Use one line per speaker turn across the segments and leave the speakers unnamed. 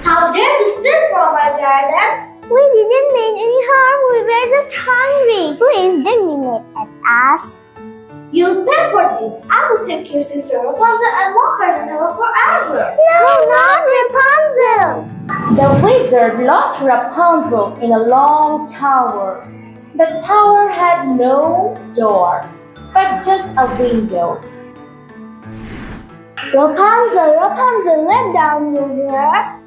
How dare you steal from my garden?
We didn't mean any harm. We were just hungry. Please don't be mad at us.
You'll pay for this. I will take your sister Rapunzel and lock her in the tower forever.
No, not Rapunzel.
The wizard locked Rapunzel in a long tower. The tower had no door, but just a window.
Rapunzel, Rapunzel, let down your hair.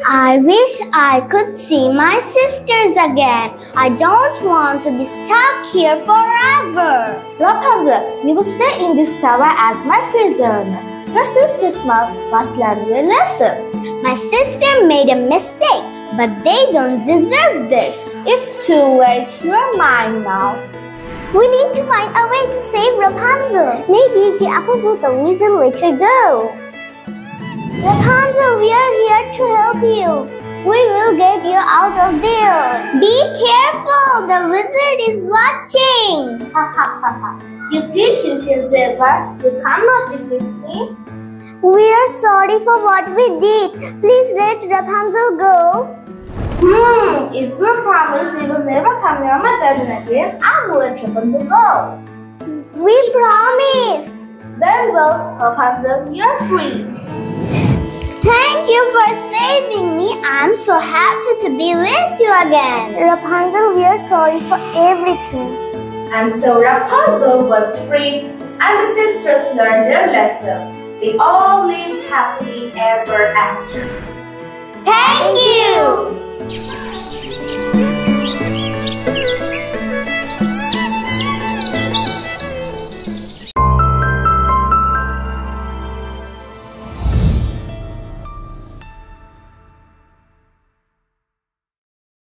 I wish I could see my sisters again. I don't want to be stuck here forever.
Rapunzel, you will stay in this tower as my prisoner. Your sisters must learn their lesson.
My sister made a mistake, but they don't deserve this.
It's too late. You're mine now.
We need to find a way to save Rapunzel. Maybe if the apples with the wizard let her go. Rapunzel, we are here to help you. We will get you out of there. Be careful, the wizard is watching.
Ha ha ha ha. You think you can save her? You cannot defeat me.
We are sorry for what we did. Please let Rapunzel go.
If you promise you will never come near my garden again, I will let Rapunzel go.
We promise.
Very well, Rapunzel, you're free.
Thank you for saving me. I'm so happy to be with you again. Rapunzel, we are sorry for everything.
And so Rapunzel was freed and the sisters learned their lesson. They all lived happily ever after.
Thank you.